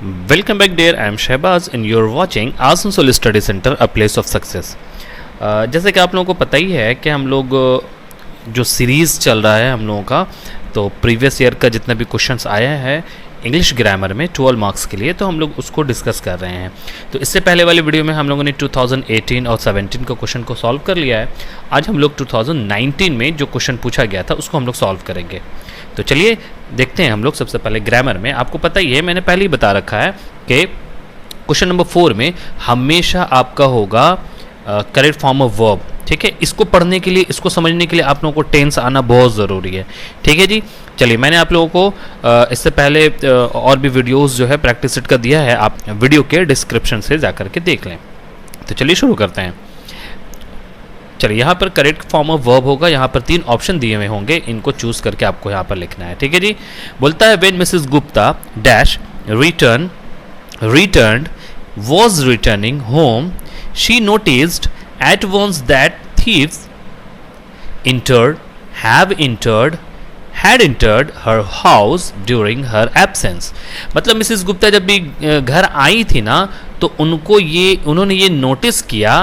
Welcome back dear, I am Shehbaz and you are watching Asansol study centre a place of success. जैसे कि आप लोगों को पता ही है कि हम लोग जो सीरीज़ चल रहा है हम लोगों का, तो प्रीवियस ईयर का जितना भी क्वेश्चंस आया है इंग्लिश ग्रामर में 12 मार्क्स के लिए, तो हम लोग उसको डिस्कस कर रहे हैं। तो इससे पहले वाली वीडियो में हम लोगों ने 2018 और 17 का क्वेश्चन को सॉल्व कर लिया है। आज हम लोग 2019 में जो क्वेश्चन पूछा गया था उसको हम लोग सॉल्व करेंगे। तो चलिए देखते हैं हम लोग। सबसे पहले ग्रामर में आपको पता ही है, मैंने पहले ही बता रखा है कि क्वेश्चन नंबर 4 में हमेशा आपका होगा करेक्ट फॉर्म ऑफ वर्ब। ठीक है, इसको पढ़ने के लिए, इसको समझने के लिए आप लोगों को टेंस आना बहुत ज़रूरी है। ठीक है जी, चलिए मैंने आप लोगों को इससे पहले और भी वीडियोस जो है प्रैक्टिस सेट का दिया है, आप वीडियो के डिस्क्रिप्शन से जाकर के देख लें। तो चलिए शुरू करते हैं। चलिए यहाँ पर करेक्ट फॉर्म ऑफ वर्ब होगा, यहाँ पर 3 ऑप्शन दिए हुए होंगे, इनको चूज करके आपको यहाँ पर लिखना है। ठीक है जी, बोलता है when Mrs Gupta dash returned was returning home she noticed at once that thieves had entered her house during her absence। मतलब मिसेस गुप्ता जब भी घर आई थी ना, तो उन्होंने ये नोटिस किया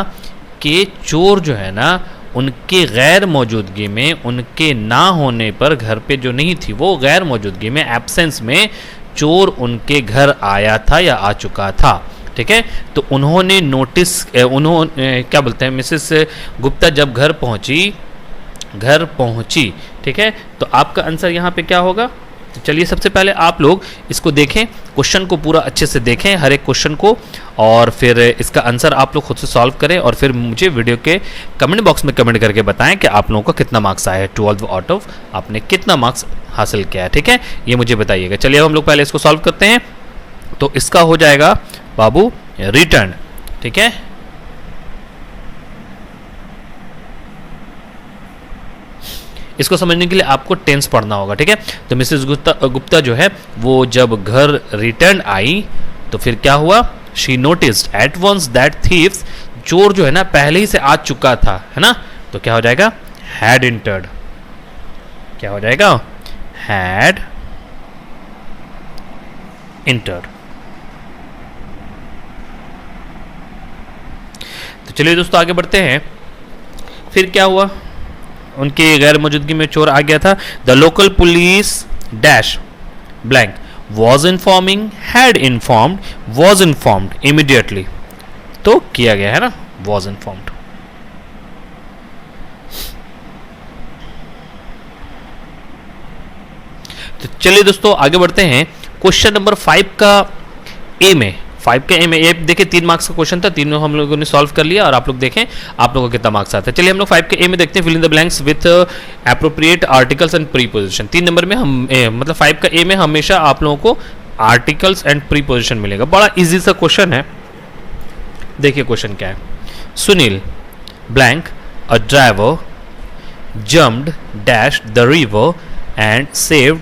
कि चोर जो है ना, उनके गैर मौजूदगी में, उनके ना होने पर, घर पे जो नहीं थी वो गैर मौजूदगी में, एब्सेंस में चोर उनके घर आया था या आ चुका था। ठीक है, तो उन्होंने नोटिस, क्या बोलते हैं, मिसेस गुप्ता जब घर पहुंची। ठीक है, तो आपका आंसर यहाँ पे क्या होगा? तो चलिए सबसे पहले आप लोग इसको देखें, क्वेश्चन को पूरा अच्छे से देखें, हर एक क्वेश्चन को, और फिर इसका आंसर आप लोग खुद से सॉल्व करें और फिर मुझे वीडियो के कमेंट बॉक्स में कमेंट करके बताएं कि आप लोगों का कितना मार्क्स आया है, 12 आउट ऑफ आपने कितना मार्क्स हासिल किया है। ठीक है, ये मुझे बताइएगा। चलिए अब हम लोग पहले इसको सॉल्व करते हैं। तो इसका हो जाएगा बाबू रिटर्न। ठीक है, इसको समझने के लिए आपको टेंस पढ़ना होगा। ठीक है, तो मिसेस गुप्ता जो है वो जब घर रिटर्न आई तो फिर क्या हुआ? She noticed at once that thieves, चोर जो है ना पहले ही से आ चुका था, है ना, तो क्या हो जाएगा? Had entered. क्या हो जाएगा? Had entered. तो चलिए दोस्तों आगे बढ़ते हैं। फिर क्या हुआ? उनके गैर मौजूदगी में चोर आ गया था। The local police dash blank was informing, had informed, was informed immediately. तो किया गया है ना, वॉज इन्फॉर्म्ड। तो चलिए दोस्तों आगे बढ़ते हैं। क्वेश्चन नंबर 5 का ए में, ये देखिए 3 मार्क्स का क्वेश्चन था, तीनों हम लोगों ने सॉल्व कर लिया और आप लोग देखें आप लोगों को कितना मार्क्स आता है। चलिए हम लोग 5 के ए में देखते हैं। Fill in the blanks with appropriate articles and preposition. 3 number में मतलब 5 का ए में हमेशा आप लोगों को आर्टिकल्स एंड प्रीपोजिशन मिलेगा। बड़ा इजी सा क्वेश्चन है। देखिए क्वेश्चन क्या है। Sunil blank a driver jumped dash the river and saved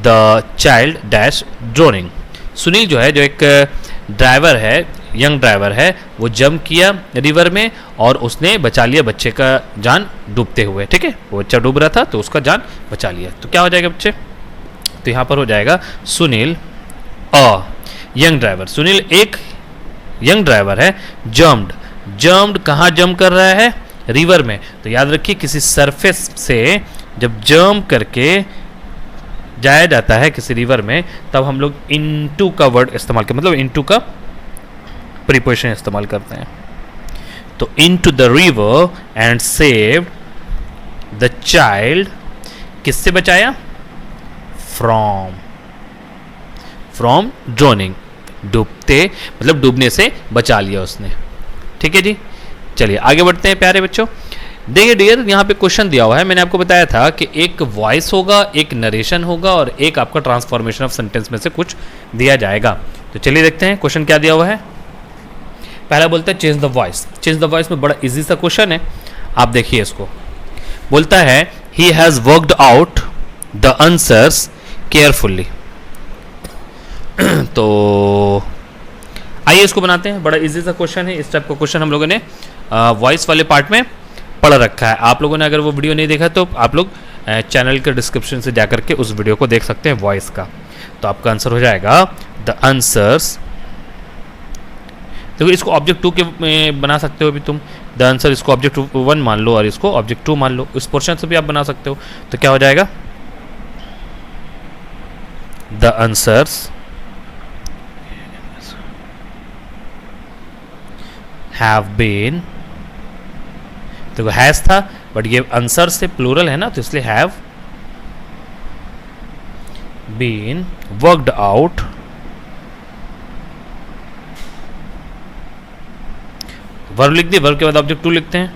the child dash droning. Sunil जो है, जो एक ड्राइवर है, यंग ड्राइवर है, वो जंप किया रिवर में और उसने बचा लिया बच्चे का जान डूबते हुए। ठीक है, वो बच्चा डूब रहा था तो उसका जान बचा लिया। तो क्या हो जाएगा बच्चे? तो यहाँ पर हो जाएगा Sunil a young driver. Sunil एक यंग ड्राइवर है। जम्प्ड कहाँ जंप कर रहा है? रिवर में। तो याद रखिए किसी सरफेस से जब जंप करके जाया जाता है किसी रिवर में, तब हम लोग इनटू का वर्ड इस्तेमाल करते, मतलब इनटू का प्रीपोजिशन इस्तेमाल करते हैं। तो into the river and saved the child, किससे बचाया? फ्रॉम ड्रोनिंग, डूबते मतलब डूबने से बचा लिया उसने। ठीक है जी, चलिए आगे बढ़ते हैं प्यारे बच्चों। देखिए डियर, यहाँ पे क्वेश्चन दिया हुआ है, मैंने आपको बताया था कि एक वॉइस होगा, एक नरेशन होगा और एक आपका ट्रांसफॉर्मेशन ऑफ सेंटेंस में से कुछ दिया जाएगा। तो चलिए देखते हैं क्वेश्चन क्या दिया हुआ है। पहला बोलता है change the voice. Change the voice में बड़ा इजी सा क्वेश्चन है, आप देखिए इसको। बोलता है he has worked out the answers carefully. तो आइए इसको बनाते हैं। बड़ा इजी सा क्वेश्चन है। इस टाइप का क्वेश्चन हम लोगों ने वॉइस वाले पार्ट में पढ़ रखा है। आप लोगों ने अगर वो वीडियो नहीं देखा तो आप लोग चैनल के डिस्क्रिप्शन से जाकर के उस वीडियो को देख सकते हैं वॉइस का। तो आपका आंसर हो जाएगा द आंसर्स। देखो इसको ऑब्जेक्ट 2 के में बना सकते हो अभी तुम, द आंसर इसको ऑब्जेक्ट 1 मान लो और इसको ऑब्जेक्ट 2 मान लो, इस पोर्शन से भी आप बना सकते हो। तो क्या हो जाएगा, द आंसर्स हैव बीन, देखो हैज था बट ये आंसर से प्लूरल है ना, तो इसलिए have been worked out verb लिख दिए, वर्ब के बाद ऑब्जेक्ट 2 लिखते हैं,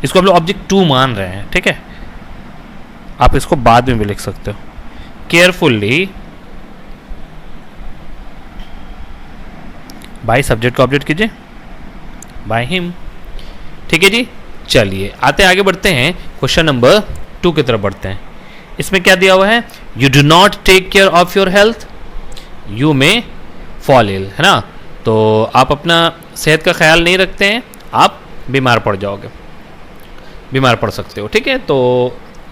इसको हम लोग ऑब्जेक्ट 2 मान रहे हैं, ठीक है। आप इसको बाद में भी लिख सकते हो। केयरफुल्ली बाय सब्जेक्ट को ऑब्जेक्ट कीजिए, बाय हिम, ठीक है जी। चलिए आते आगे बढ़ते हैं, क्वेश्चन नंबर 2 की तरफ बढ़ते हैं। इसमें क्या दिया हुआ है, you do not take care of your health you may fall ill, है ना। तो आप अपना सेहत का ख्याल नहीं रखते हैं, आप बीमार पड़ जाओगे, बीमार पड़ सकते हो, ठीक है। तो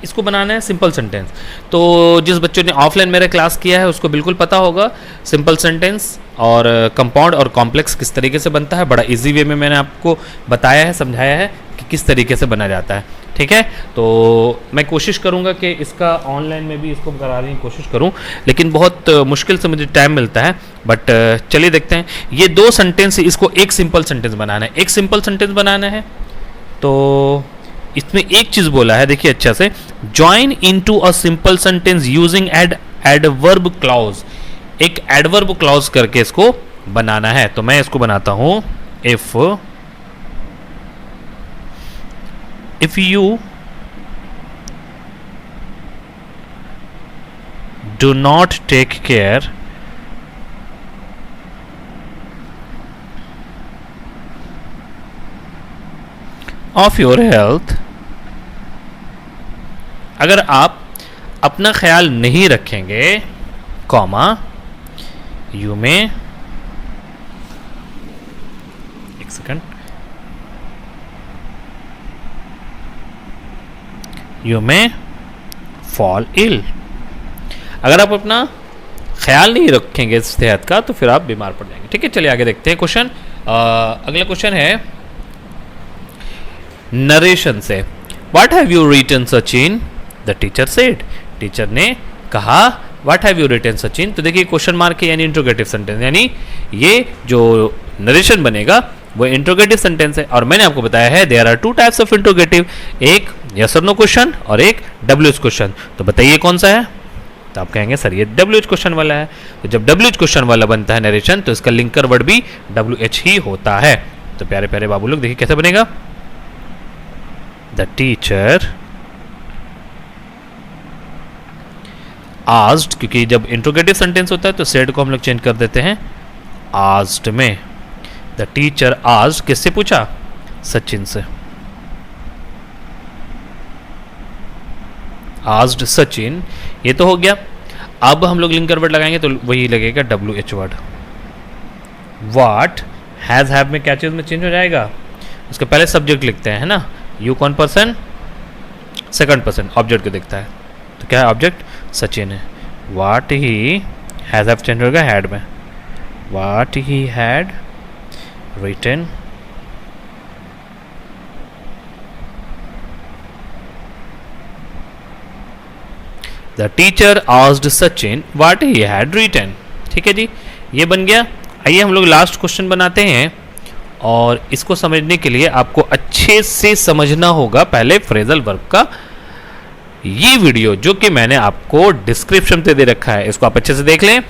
इसको बनाना है सिंपल सेंटेंस। तो जिस बच्चों ने ऑफलाइन मेरा क्लास किया है उसको बिल्कुल पता होगा सिंपल सेंटेंस और कंपाउंड और कॉम्प्लेक्स किस तरीके से बनता है। बड़ा इजी वे में मैंने आपको बताया है, समझाया है कि किस तरीके से बना जाता है, ठीक है। तो मैं कोशिश करूंगा कि इसका ऑनलाइन में भी इसको कराने की कोशिश करूं, लेकिन बहुत मुश्किल से मुझे टाइम मिलता है। बट चलिए देखते हैं। ये 2 सेंटेंस, इसको एक सिंपल सेंटेंस बनाना है, एक सिंपल सेंटेंस बनाना है। तो इसमें एक चीज बोला है, देखिए अच्छा से, join into a simple sentence using adverb clause, एक एडवर्ब क्लॉज करके इसको बनाना है। तो मैं इसको बनाता हूं, if you do not take care of your health, अगर आप अपना ख्याल नहीं रखेंगे, कॉमा, यू में, एक सेकंड, यू में फॉल इल, अगर आप अपना ख्याल नहीं रखेंगे सेहत का तो फिर आप बीमार पड़ जाएंगे, ठीक है। चलिए आगे देखते हैं क्वेश्चन। अगला क्वेश्चन है नरेशन से, what have you written Sachin, the teacher said, teacher ने कहा, what have you written Sachin. तो देखिए क्वेश्चन मार्क है यानी इंट्रोगेटिव सेंटेंस, यानी ये जो नरेशन बनेगा वो इंट्रोगेटिव सेंटेंस है। और मैंने आपको बताया है there are 2 types of interrogative, एक यस और नो क्वेश्चन और एक WH क्वेश्चन। तो बताइए कौन सा है, तो आप कहेंगे सर ये WH क्वेश्चन वाला है। तो जब WH क्वेश्चन वाला बनता है नरेशन तो इसका लिंकर वर्ड भी WH ही होता है। तो प्यारे प्यारे बाबू लोग देखिए कैसे बनेगा, द टीचर आस्क्ड, क्योंकि जब इंट्रोगेटिव सेंटेंस होता है तो सेड को हम लोग चेंज कर देते हैं आस्क्ड में। द टीचर आस्क्ड किससे पूछा, सचिन से। आस्क्ड सचिन, ये तो हो गया। अब हम लोग लिंकर वर्ड लगाएंगे तो वही लगेगा WH word. What has have में क्या चीज में चेंज हो जाएगा, उसके पहले सब्जेक्ट लिखते हैं, है ना। यू कौन पर्सन, सेकंड पर्सन, ऑब्जेक्ट को दिखता है तो क्या है ऑब्जेक्ट, सचिन है। What he has have change होगा हैड में, what he had written the teacher asked Sachin what he had written, ठीक है जी, ये बन गया। आइए हम लोग लास्ट क्वेश्चन बनाते हैं और इसको समझने के लिए आपको अच्छे से समझना होगा पहले फ्रेजल वर्ब का ये वीडियो जो कि मैंने आपको डिस्क्रिप्शन पे दे रखा है, इसको आप अच्छे से देख लें।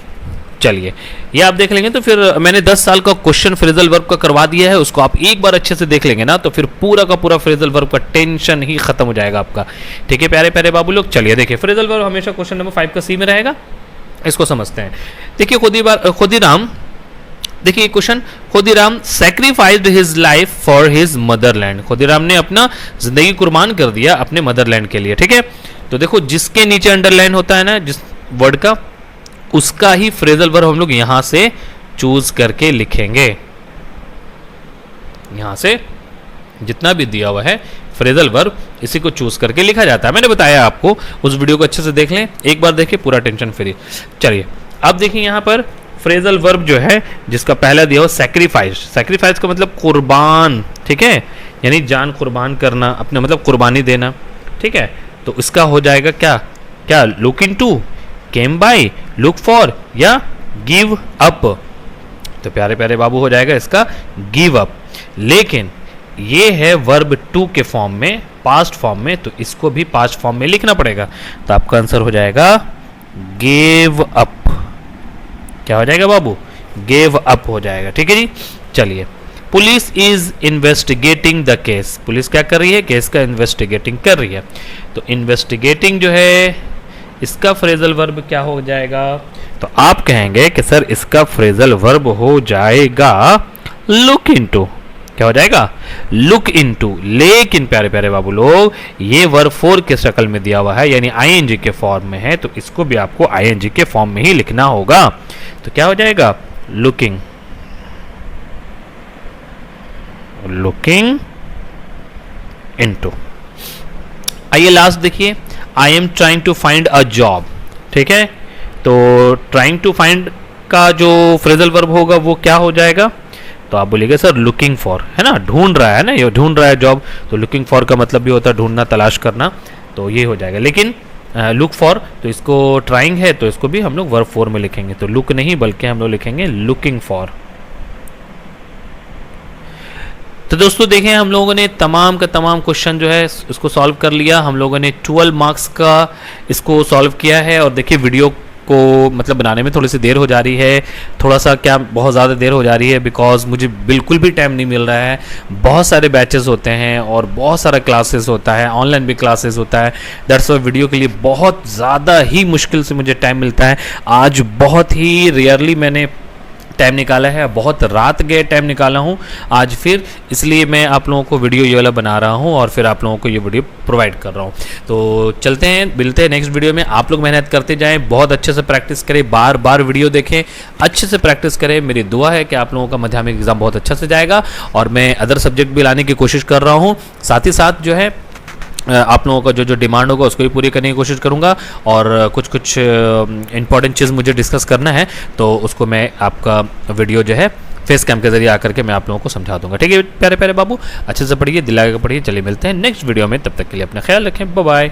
चलिए ये आप देख लेंगे तो फिर मैंने 10 साल का क्वेश्चन फ्रेजल वर्ब का करवा दिया है, उसको आप एक बार अच्छे से देख लेंगे ना तो फिर पूरा का पूरा फ्रेजल वर्ब का टेंशन ही खत्म हो जाएगा आपका, ठीक है प्यारे प्यारे बाबू लोग। चलिए देखिए फ्रेजल वर्ब हमेशा क्वेश्चन नंबर 5 का सी में रहेगा, इसको समझते हैं। देखिए खुदीराम, देखिए question, Khudiram sacrificed his life for his Motherland, Khudiram ने अपना जिंदगी कुर्बान कर दिया अपने मदरलैंड के लिए, ठीक है। तो देखो जिसके नीचे अंडरलाइन होता है ना जिस वर्ड का, उसका ही फ्रेजल वर्ब हम लोग यहां से चूज करके लिखेंगे। यहां से जितना भी दिया हुआ है फ्रेजल वर्ब इसी को चूज करके लिखा जाता है। मैंने बताया आपको, उस वीडियो को अच्छे से देख लें, एक बार देखिए, पूरा टेंशन फ्री। चलिए अब देखिए यहाँ पर फ्रेजल वर्ब जो है जिसका पहला दिया हो सैक्रिफाइस। सैक्रिफाइस का मतलब कुर्बान, ठीक है, यानी जान कुर्बान करना, अपने मतलब कुर्बानी देना, ठीक है। तो इसका हो जाएगा क्या क्या, look into, came by, look for या गिव अप। तो प्यारे प्यारे बाबू हो जाएगा इसका गिव अप। लेकिन ये है वर्ब टू के फॉर्म में, पास्ट फॉर्म में, तो इसको भी पास्ट फॉर्म में लिखना पड़ेगा। तो आपका आंसर हो जाएगा गेव अप। क्या हो जाएगा बाबू, गेव अप हो जाएगा, ठीक है जी। चलिए, police is investigating the case. Police क्या कर रही है, केस का इन्वेस्टिगेटिंग कर रही है। तो इन्वेस्टिगेटिंग जो है इसका फ्रेजल वर्ब क्या हो जाएगा, तो आप कहेंगे कि सर इसका फ्रेजल वर्ब हो जाएगा लुक इनटू। क्या हो जाएगा, लुक इनटू। लेकिन प्यारे प्यारे बाबू लोग, ये वर्ब फोर के शक्ल में दिया हुआ है, यानी आईएनजी के फॉर्म में है, तो इसको भी आपको आईएनजी के फॉर्म में ही लिखना होगा। तो क्या हो जाएगा, लुकिंग, लुकिंग इनटू। आइए लास्ट देखिए, I am trying to find a job, ठीक है। तो ट्राइंग टू फाइंड का जो फ्रेजल वर्ब होगा वो क्या हो जाएगा, तो आप बोलिएगा सर लुकिंग फॉर, है ना, ढूंढ रहा है ना, ये ढूंढ रहा है जॉब। तो लुकिंग फॉर का मतलब भी होता है ढूंढना, तलाश करना, तो ये हो जाएगा। लेकिन लुक फॉर, तो इसको ट्राइंग है, तो इसको भी हम लोग वर्ब फोर में लिखेंगे। तो लुक नहीं बल्कि हम लोग लिखेंगे लुकिंग फॉर। तो दोस्तों देखें, हम लोगों ने तमाम का तमाम क्वेश्चन जो है इसको सॉल्व कर लिया। हम लोगों ने 12 मार्क्स का इसको सॉल्व किया है। और देखिए वीडियो को मतलब बनाने में थोड़ी सी देर हो जा रही है, थोड़ा सा क्या बहुत ज़्यादा देर हो जा रही है, बिकॉज मुझे बिल्कुल भी टाइम नहीं मिल रहा है। बहुत सारे बैचेस होते हैं और बहुत सारा क्लासेस होता है, ऑनलाइन भी क्लासेस होता है। दैट्स वाई वीडियो के लिए बहुत ज़्यादा ही मुश्किल से मुझे टाइम मिलता है। आज बहुत ही रेयरली मैंने टाइम निकाला है, बहुत रात गए टाइम निकाला हूँ आज फिर, इसलिए मैं आप लोगों को वीडियो ये वाला बना रहा हूँ और फिर आप लोगों को ये वीडियो प्रोवाइड कर रहा हूँ। तो चलते हैं, मिलते हैं नेक्स्ट वीडियो में। आप लोग मेहनत करते जाएं, बहुत अच्छे से प्रैक्टिस करें, बार बार वीडियो देखें, अच्छे से प्रैक्टिस करें। मेरी दुआ है कि आप लोगों का माध्यमिक एग्जाम बहुत अच्छा से जाएगा और मैं अदर सब्जेक्ट भी लाने की कोशिश कर रहा हूँ। साथ ही साथ जो है आप लोगों का जो डिमांड होगा उसको भी पूरी करने की कोशिश करूंगा। और कुछ इंपॉर्टेंट चीज़ मुझे डिस्कस करना है, तो उसको मैं आपका वीडियो जो है फेस कैम के जरिए आकर के मैं आप लोगों को समझा दूंगा। ठीक है प्यारे प्यारे बाबू, अच्छे से पढ़िए, दिल लगा के पढ़िए। चलिए मिलते हैं नेक्स्ट वीडियो में, तब तक के लिए अपना ख्याल रखें, बाय बाय।